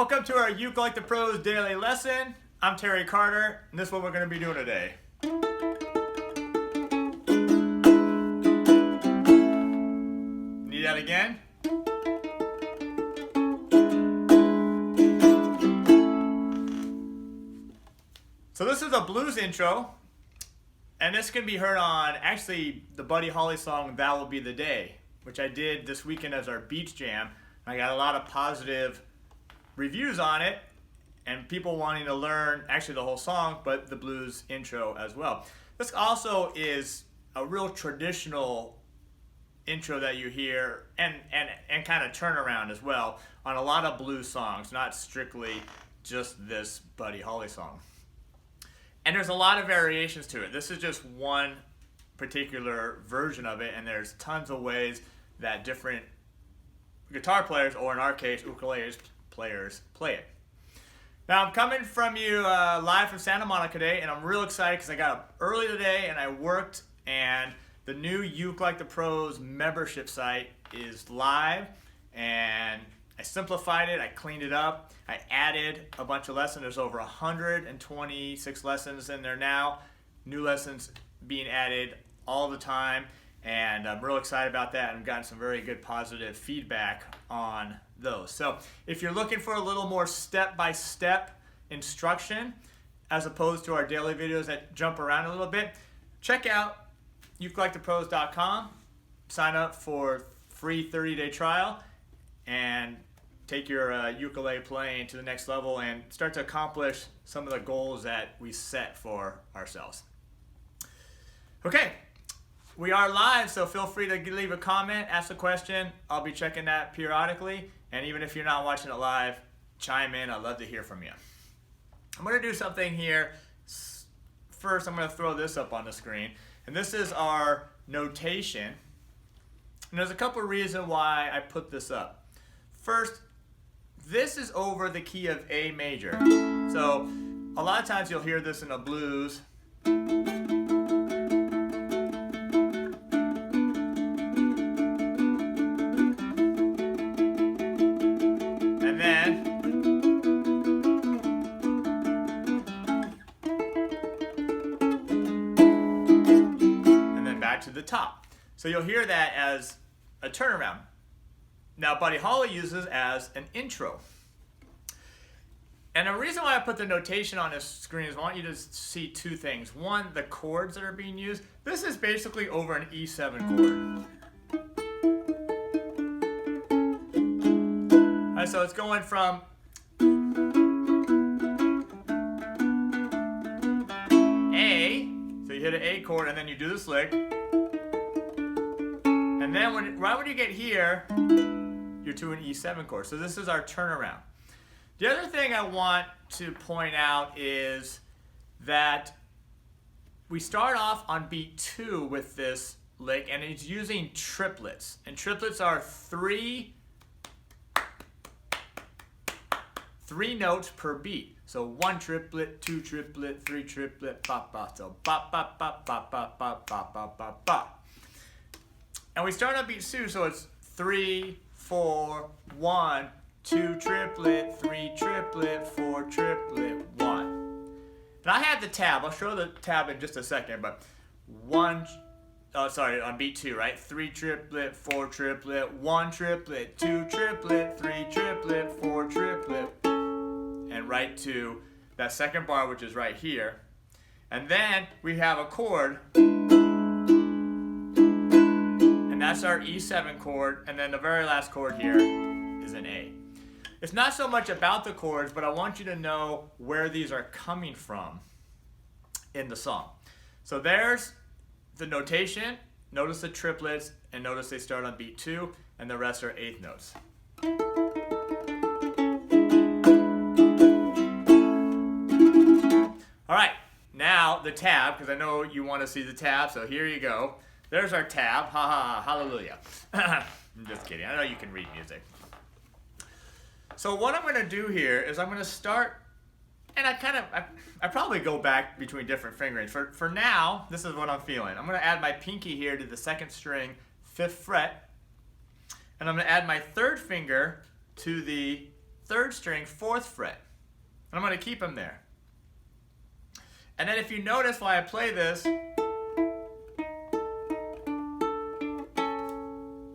Welcome to our Uke Like the Pros daily lesson. I'm Terry Carter, and this is what we're going to be doing today. Need that again? So this is a blues intro, and this can be heard on actually the Buddy Holly song "That Will Be the Day," which I did this weekend as our beach jam. I got a lot of positive reviews on it and people wanting to learn actually the whole song, but the blues intro as well. This also is a real traditional intro that you hear and kind of turnaround as well on a lot of blues songs, not strictly just this Buddy Holly song. And there's a lot of variations to it. This is just one particular version of it, and there's tons of ways that different guitar players, or in our case, ukulele players, play it. Now, I'm coming from you live from Santa Monica today, and I'm real excited because I got up early today and I worked, and the new Uke Like the Pros membership site is live, and I simplified it, I cleaned it up, I added a bunch of lessons. There's over 126 lessons in there now, new lessons being added all the time, and I'm real excited about that. I've gotten some very good positive feedback on those. So if you're looking for a little more step-by-step instruction as opposed to our daily videos that jump around a little bit, check out ukulelethepros.com, sign up for free 30-day trial, and take your ukulele playing to the next level and start to accomplish some of the goals that we set for ourselves. Okay. We are live, so feel free to leave a comment, ask a question. I'll be checking that periodically. And even if you're not watching it live, chime in. I'd love to hear from you. I'm going to do something here. First, I'm going to throw this up on the screen. And this is our notation. And there's a couple of reasons why I put this up. First, this is over the key of A major. So a lot of times you'll hear this in a blues. To the top. So you'll hear that as a turnaround. Now Buddy Holly uses as an intro. And the reason why I put the notation on this screen is I want you to see two things. One, the chords that are being used. This is basically over an E7 chord. All right, so it's going from A, so you hit an A chord and then you do this lick. And then right when you get here, you're to an E7 chord. So this is our turnaround. The other thing I want to point out is that we start off on beat 2 with this lick, and it's using triplets. And triplets are three notes per beat. So 1 triplet, 2 triplet, 3 triplet, bop bop. So bop bop bop bop bop bop bop bop bop bop. And we start on beat 2, so it's 3, 4, 1, 2 triplet, 3 triplet, 4 triplet, 1. And I have the tab. I'll show the tab in just a second, but on beat 2, right? 3 triplet, 4 triplet, 1 triplet, 2 triplet, 3 triplet, 4 triplet, and right to that second bar, which is right here. And then we have a chord. That's our E7 chord, and then the very last chord here is an A. It's not so much about the chords, but I want you to know where these are coming from in the song. So there's the notation. Notice the triplets, and notice they start on beat 2, and the rest are eighth notes. All right, now the tab, because I know you want to see the tab, so here you go. There's our tab. Ha ha, hallelujah. I'm just kidding. I know you can read music. So what I'm going to do here is I'm going to start, and I probably go back between different fingerings. For now, this is what I'm feeling. I'm going to add my pinky here to the 2nd string, 5th fret, and I'm going to add my 3rd finger to the 3rd string, 4th fret. And I'm going to keep them there. And then if you notice while I play this,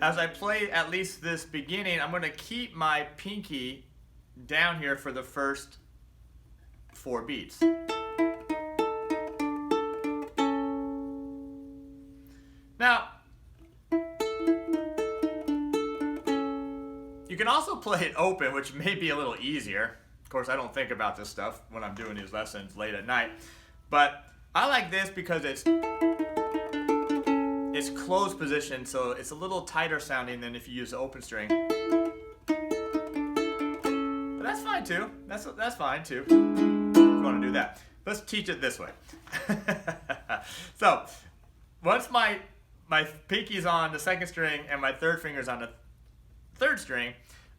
as I play at least this beginning, I'm going to keep my pinky down here for the first 4 beats. Now, you can also play it open, which may be a little easier. Of course, I don't think about this stuff when I'm doing these lessons late at night. But I like this because it's closed position, so it's a little tighter sounding than if you use the open string. But that's fine too. That's fine too, if you want to do that. Let's teach it this way. So, once my pinky's on the 2nd string and my 3rd finger's on the 3rd string,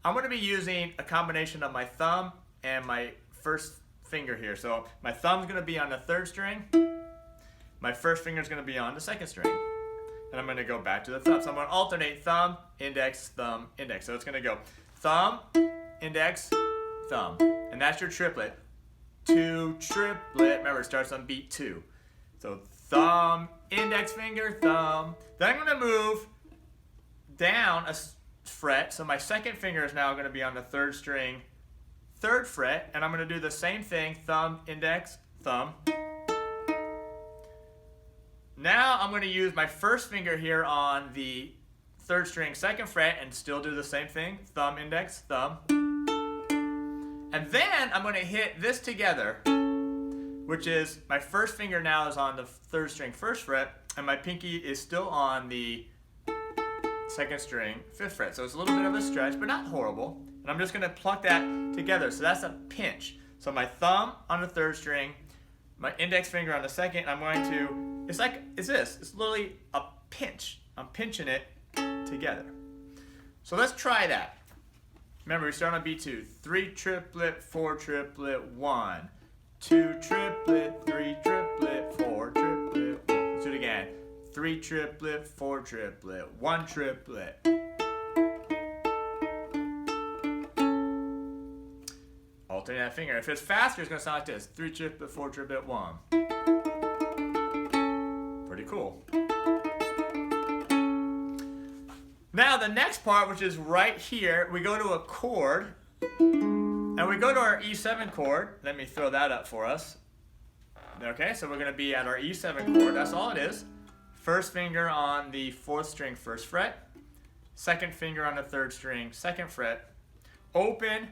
I'm going to be using a combination of my thumb and my 1st finger here. So my thumb's going to be on the 3rd string, my 1st finger's going to be on the 2nd string, and I'm going to go back to the thumb. So I'm going to alternate thumb, index, thumb, index. So it's going to go thumb, index, thumb, and that's your triplet. 2 triplet. Remember, it starts on beat 2. So thumb, index finger, thumb. Then I'm going to move down a fret. So my 2nd finger is now going to be on the 3rd string, 3rd fret, and I'm going to do the same thing, thumb, index, thumb. Now I'm going to use my 1st finger here on the 3rd string, 2nd fret, and still do the same thing, thumb, index, thumb. And then I'm going to hit this together, which is my 1st finger now is on the 3rd string, 1st fret, and my pinky is still on the 2nd string, 5th fret. So it's a little bit of a stretch, but not horrible. And I'm just going to pluck that together. So that's a pinch. So my thumb on the 3rd string, my index finger on the 2nd, I'm going to, it's this. It's literally a pinch. I'm pinching it together. So let's try that. Remember, we start on B2. 3 triplet, 4 triplet, 1. 2 triplet, 3 triplet, 4 triplet, 1. Let's do it again. 3 triplet, 4 triplet, 1 triplet. Alternate that finger. If it's faster, it's going to sound like this. 3 triplet, 4 triplet, 1. Pretty cool. Now the next part, which is right here, we go to a chord. And we go to our E7 chord. Let me throw that up for us. Okay, so we're going to be at our E7 chord. That's all it is. 1st finger on the 4th string, 1st fret. 2nd finger on the 3rd string, 2nd fret. Open,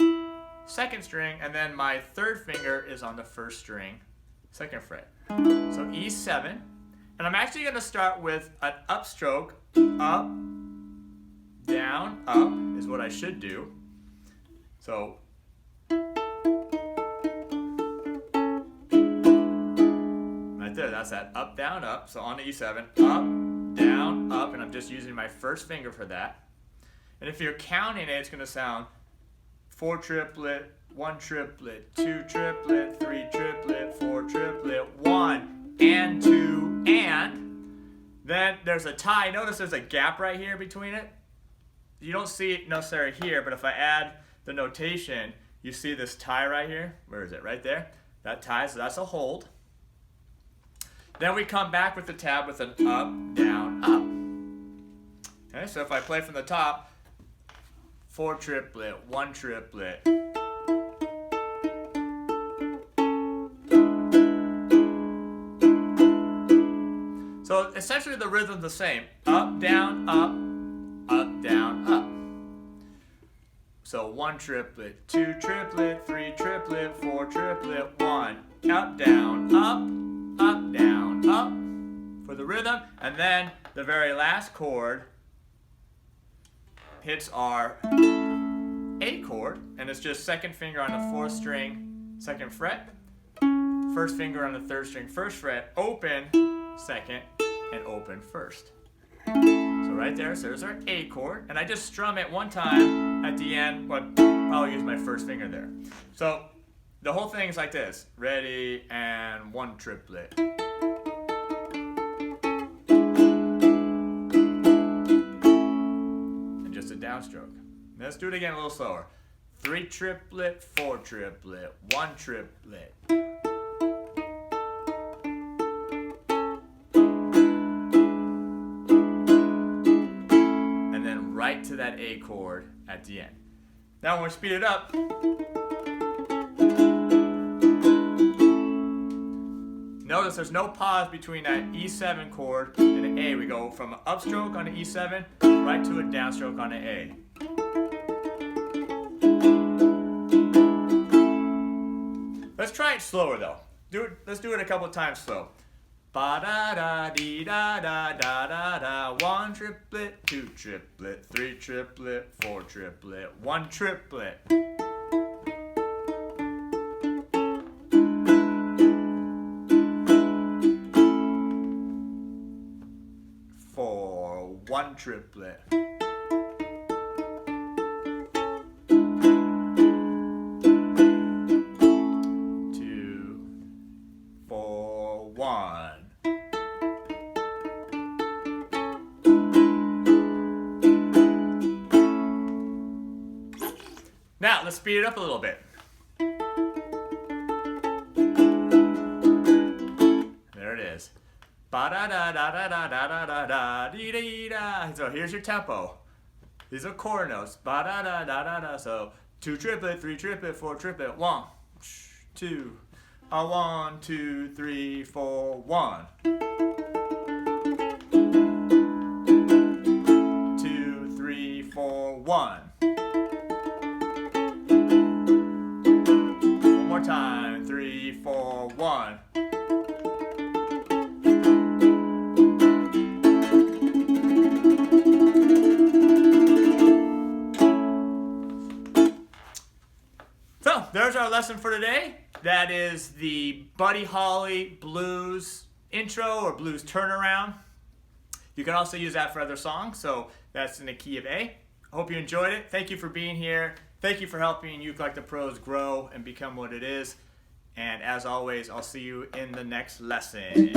2nd string, and then my 3rd finger is on the 1st string, 2nd fret. So E7. And I'm actually going to start with an upstroke. Up, down, up is what I should do. So right there, that's that up, down, up. So on the E7, up, down, up, and I'm just using my 1st finger for that. And if you're counting it, it's going to sound 4 triplet, 1 triplet, 2 triplet, 3 triplet, 4 triplet, 1, and 2, and. Then there's a tie. Notice there's a gap right here between it. You don't see it necessarily here, but if I add the notation, you see this tie right here. Where is it? Right there. That tie, so that's a hold. Then we come back with the tab with an up, down, up. Okay, so if I play from the top, 4 triplet, 1 triplet. So essentially the rhythm's the same. Up, down, up, down, up. So 1 triplet, 2 triplet, 3 triplet, 4 triplet, 1. Up, down, up, down, up for the rhythm. And then the very last chord hits our A chord, and it's just 2nd finger on the 4th string, 2nd fret, 1st finger on the 3rd string, 1st fret, open 2nd, and open 1st. So right there, so there's our A chord, and I just strum it one time at the end, but I'll use my 1st finger there. So the whole thing is like this. Ready, and 1 triplet. And just a downstroke. Let's do it again a little slower. 3 triplet, 4 triplet, 1 triplet. And then right to that A chord at the end. Now when we speed it up, notice there's no pause between that E7 chord and an A. We go from an upstroke on an E7 right to a downstroke on an A. Let's try it slower though. Let's do it a couple times slow. Ba da da dee da da da da da. 1 triplet, 2 triplet, 3 triplet, 4 triplet, 1 triplet. For 1 triplet. 2, 4, 1. Now let's speed it up a little bit. There it is. Ba da da da da da da da da da dee dee da. So here's your tempo. These are chord notes. Ba da da da da da. So 2 triplet, 3 triplet, 4 triplet. 1, 2. 1, 2, 3, 4, 1. 2, 3, 4, 1. One more time. 3, 4, 1. So there's our lesson for today. That is the Buddy Holly blues intro or blues turnaround. You can also use that for other songs, so that's in the key of A. I hope you enjoyed it. Thank you for being here. Thank you for helping Uke Like the Pros grow and become what it is. And as always, I'll see you in the next lesson.